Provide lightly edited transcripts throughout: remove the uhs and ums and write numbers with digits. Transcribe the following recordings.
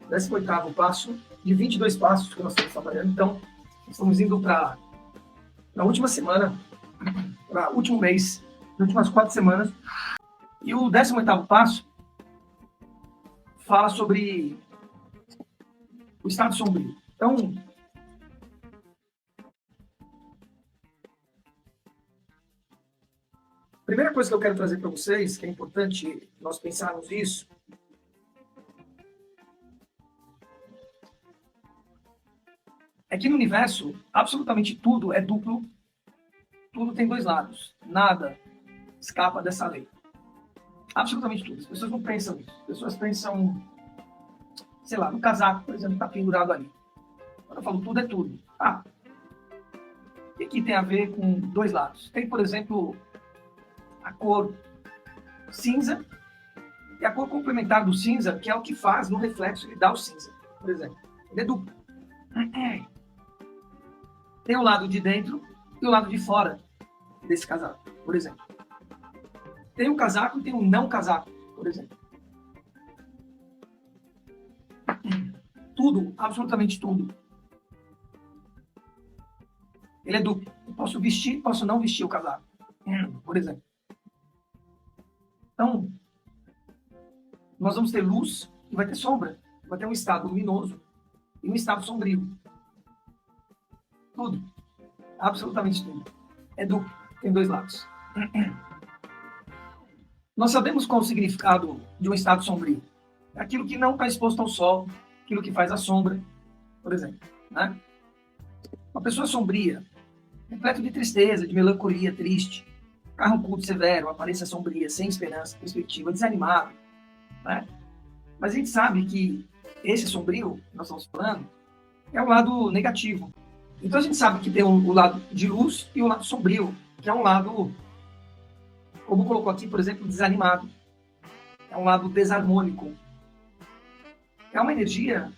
18º passo de 22 passos que nós estamos trabalhando. Então, estamos indo para a última semana, para o último mês, as últimas 4 semanas. E o 18º passo fala sobre o estado sombrio. Então, a primeira coisa que eu quero trazer para vocês, que é importante nós pensarmos isso, é que no universo, absolutamente tudo é duplo, tudo tem dois lados, nada escapa dessa lei. Absolutamente tudo. As pessoas não pensam nisso. As pessoas pensam, sei lá, no casaco, por exemplo, que está pendurado ali. Quando eu falo tudo, é tudo. O que tem a ver com dois lados? Tem, por exemplo, a cor cinza e a cor complementar do cinza, que é o que faz no reflexo, ele dá o cinza, por exemplo. Ele é duplo. Tem o lado de dentro e o lado de fora desse casaco, por exemplo. Tem um casaco e tem um não casaco, por exemplo. Tudo, absolutamente tudo. Ele é duplo. Eu posso vestir, posso não vestir o casaco, por exemplo. Então, nós vamos ter luz e vai ter sombra. Vai ter um estado luminoso e um estado sombrio. Tudo. Absolutamente tudo. É duplo. Tem dois lados. Nós sabemos qual é o significado de um estado sombrio. É aquilo que não está exposto ao sol, aquilo que faz a sombra, por exemplo. Né? Uma pessoa sombria, repleta de tristeza, de melancolia, triste, carrancudo, severo, aparência sombria, sem esperança, perspectiva, desanimado. Né? Mas a gente sabe que esse sombrio que nós estamos falando é o lado negativo. Então a gente sabe que tem o lado de luz e o lado sombrio, que é um lado, como colocou aqui, por exemplo, desanimado. É um lado desarmônico. É uma energia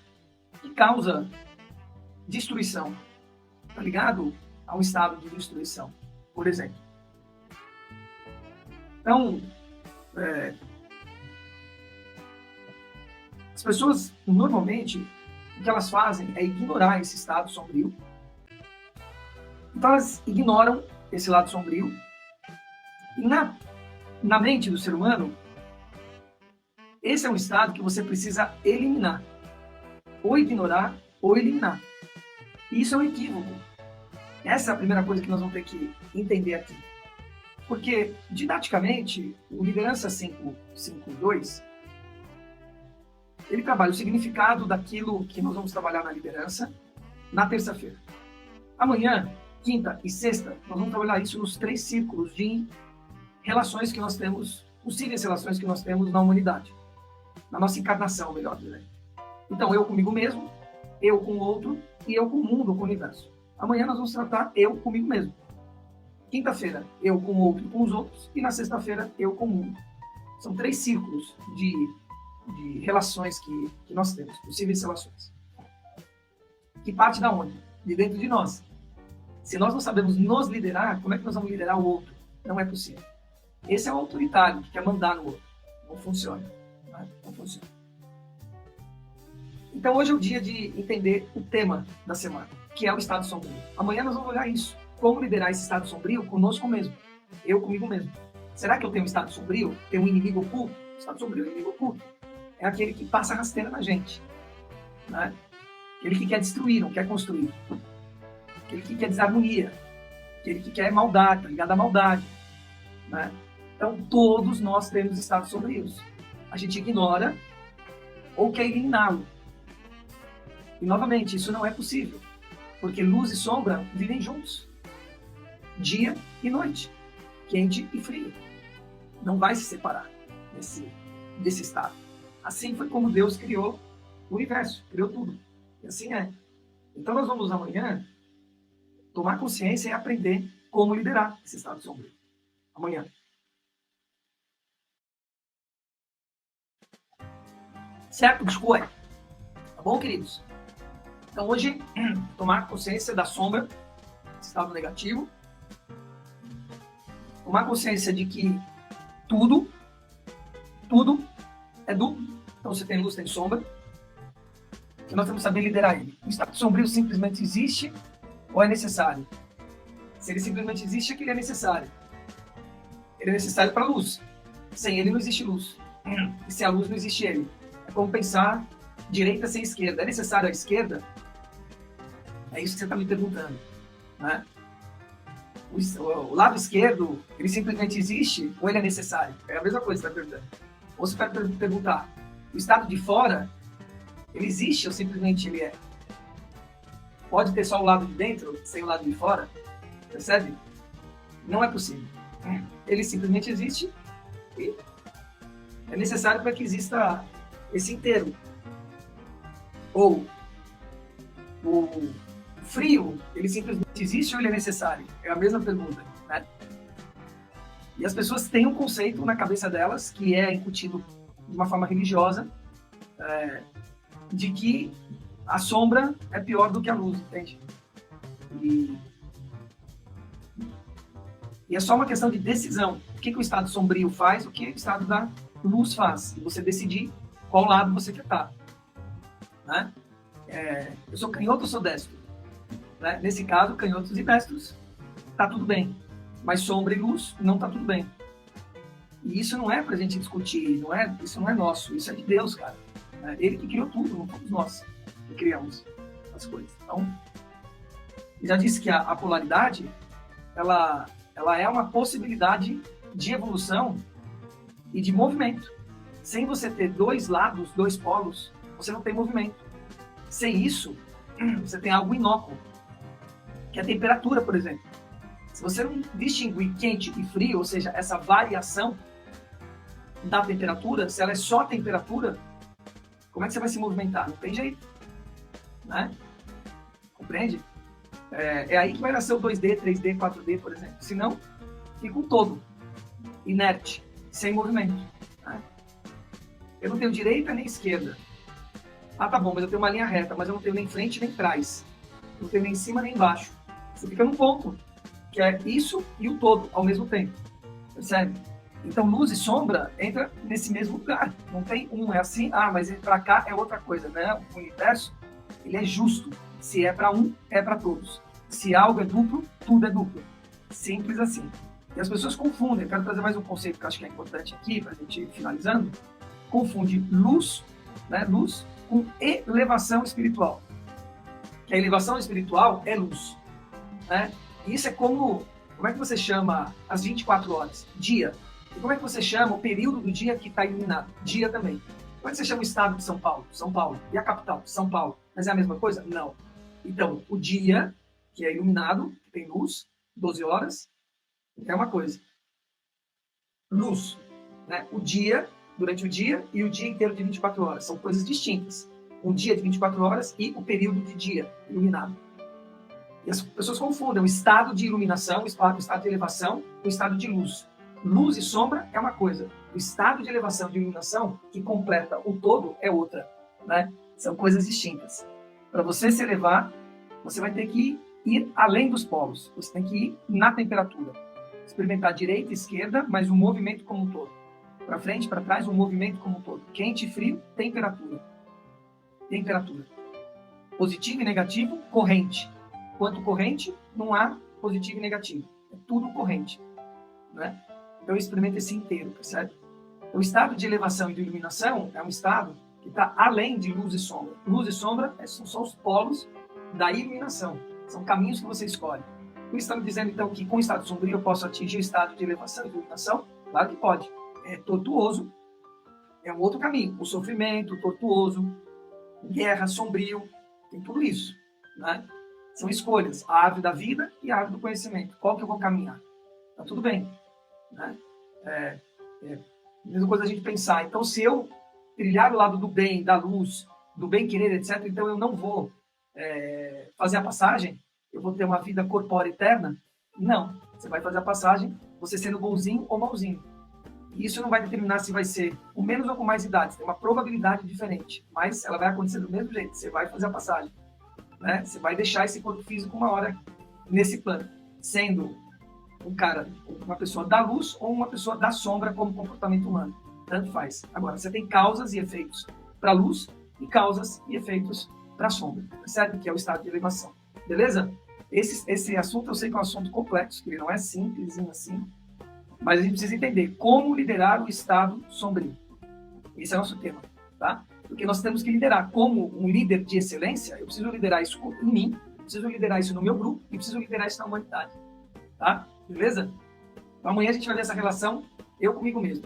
que causa destruição. Tá ligado a um estado de destruição, por exemplo. Então, as pessoas, normalmente, o que elas fazem é ignorar esse estado sombrio. Então, elas ignoram esse lado sombrio. E na mente do ser humano, esse é um estado que você precisa eliminar. Ou ignorar, ou eliminar. E isso é um equívoco. Essa é a primeira coisa que nós vamos ter que entender aqui. Porque, didaticamente, o Liderança 5.5.2, ele trabalha o significado daquilo que nós vamos trabalhar na liderança na terça-feira. Amanhã, quinta e sexta, nós vamos trabalhar isso nos 3 círculos de relações que nós temos, possíveis relações que nós temos na humanidade. Na nossa encarnação, melhor dizendo. Então, eu comigo mesmo, eu com o outro e eu com o mundo, com o universo. Amanhã nós vamos tratar eu comigo mesmo. Quinta-feira, eu com o outro e com os outros. E na sexta-feira, eu com o mundo. São 3 círculos de relações que nós temos, possíveis relações. Que parte da onde? De dentro de nós. Se nós não sabemos nos liderar, como é que nós vamos liderar o outro? Não é possível. Esse é o autoritário que quer mandar no outro. Não funciona. Não funciona. Então hoje é o dia de entender o tema da semana, que é o estado sombrio. Amanhã nós vamos olhar isso. Como liderar esse estado sombrio conosco mesmo. Eu comigo mesmo. Será que eu tenho um estado sombrio? Tenho um inimigo oculto? O estado sombrio é um inimigo oculto. É aquele que passa rasteira na gente. Né? Aquele que quer destruir, não quer construir. Aquele que quer desarmonia. Aquele que quer maldade, tá ligado à maldade. Né? Então todos nós temos estados sombrios. A gente ignora ou quer eliminá-lo. E novamente, isso não é possível. Porque luz e sombra vivem juntos. Dia e noite. Quente e frio. Não vai se separar desse estado. Assim foi como Deus criou o universo, criou tudo. E assim é. Então nós vamos amanhã tomar consciência e aprender como liderar esse estado sombrio. Amanhã. Certo, biscoito? Tá bom, queridos? Então hoje, tomar consciência da sombra, estado negativo. Tomar consciência de que tudo é duplo. Então você tem luz, tem sombra. que nós temos que saber liderar ele. O estado sombrio simplesmente existe ou é necessário? Se ele simplesmente existe, é que ele é necessário. Ele é necessário para a luz. Sem ele não existe luz. E sem a luz não existe ele. É como pensar direita sem esquerda. É necessário a esquerda? É isso que você está me perguntando, né? O lado esquerdo, ele simplesmente existe ou ele é necessário? É a mesma coisa que você está perguntando. Ou você vai perguntar, o estado de fora, ele existe ou simplesmente ele é? Pode ter só o lado de dentro sem o lado de fora? Percebe? Não é possível. Ele simplesmente existe e é necessário para que exista esse inteiro. Ou o frio, ele simplesmente existe ou ele é necessário? É a mesma pergunta, né? E as pessoas têm um conceito na cabeça delas, que é incutido de uma forma religiosa, de que a sombra é pior do que a luz, entende? E é só uma questão de decisão. O que o estado sombrio faz, o que o estado da luz faz. E você decidir qual lado você quer estar. Né? Eu sou canhoto ou sou destro? Né? Nesse caso, canhotos e destros, tá tudo bem. Mas sombra e luz, não tá tudo bem. E isso não é pra gente discutir, isso não é nosso, isso é de Deus, cara. Ele que criou tudo, não fomos nós que criamos as coisas. Então, já disse que a polaridade, ela é uma possibilidade de evolução e de movimento. Sem você ter dois lados, dois polos, você não tem movimento. Sem isso, você tem algo inócuo, que é a temperatura, por exemplo. Se você não distinguir quente e frio, ou seja, essa variação da temperatura, se ela é só temperatura, como é que você vai se movimentar? Não tem jeito. Né? Compreende? É aí que vai nascer o 2D, 3D, 4D, por exemplo. Senão, fica um todo, inerte, sem movimento. Né? Eu não tenho direita nem esquerda. Ah, tá bom, mas eu tenho uma linha reta, mas eu não tenho nem frente nem trás. Não tenho nem em cima nem embaixo. Você fica num ponto, que é isso e o todo, ao mesmo tempo. Percebe? Então, luz e sombra entra nesse mesmo lugar. Não tem um, é assim, mas para cá é outra coisa, né? O universo, ele é justo. Se é para um, é para todos. Se algo é duplo, tudo é duplo. Simples assim. E as pessoas confundem. Eu quero trazer mais um conceito que eu acho que é importante aqui, para a gente ir finalizando. Confunde luz, né? Luz com elevação espiritual. Que a elevação espiritual é luz. Né? E isso é como é que você chama as 24 horas? Dia. E como é que você chama o período do dia que está iluminado? Dia também. Como é que você chama o estado de São Paulo? São Paulo. E a capital? São Paulo. Mas é a mesma coisa? Não. Então, o dia, que é iluminado, que tem luz, 12 horas, é uma coisa. Luz. Né? O dia, durante o dia, e o dia inteiro de 24 horas. São coisas distintas. Um dia de 24 horas e o período de dia iluminado. E as pessoas confundem o estado de iluminação, o estado de elevação, com o estado de luz. Luz e sombra é uma coisa. O estado de elevação de iluminação, que completa o todo, é outra. Né? São coisas distintas. Para você se elevar, você vai ter que ir além dos polos. Você tem que ir na temperatura. Experimentar direita e esquerda, mas o movimento como um todo. Para frente, para trás, o movimento como um todo. Quente e frio, temperatura. Temperatura. Positivo e negativo, corrente. Quanto corrente, não há positivo e negativo. É tudo corrente. Né? Então, experimenta esse inteiro, percebe? O estado de elevação e de iluminação é um estado que está além de luz e sombra. Luz e sombra são os polos da iluminação. São caminhos que você escolhe. Por isso estamos dizendo, então, que com o estado sombrio eu posso atingir o estado de elevação e de iluminação? Claro que pode. É tortuoso. É um outro caminho. O sofrimento, tortuoso, guerra, sombrio, tem tudo isso. Né? São escolhas. A árvore da vida e a árvore do conhecimento. Qual que eu vou caminhar? Tá tudo bem. Né? Mesma coisa a gente pensar. Então, se eu trilhar o lado do bem, da luz, do bem-querer, etc., então eu não vou fazer a passagem, eu vou ter uma vida corpórea eterna? Não. Você vai fazer a passagem, você sendo bonzinho ou mauzinho. E isso não vai determinar se vai ser com menos ou com mais idade. Tem uma probabilidade diferente, mas ela vai acontecer do mesmo jeito. Você vai fazer a passagem. Né? Você vai deixar esse corpo físico uma hora nesse plano, sendo uma pessoa da luz ou uma pessoa da sombra como comportamento humano. Tanto faz. Agora, você tem causas e efeitos para a luz e causas e efeitos para a sombra, certo? Que é o estado de elevação, beleza? Esse assunto eu sei que é um assunto complexo, que ele não é simplesinho assim, mas a gente precisa entender como liderar o estado sombrio. Esse é o nosso tema, tá? Porque nós temos que liderar como um líder de excelência, eu preciso liderar isso em mim, preciso liderar isso no meu grupo e preciso liderar isso na humanidade, tá? Beleza? Então, amanhã a gente vai ver essa relação eu comigo mesmo.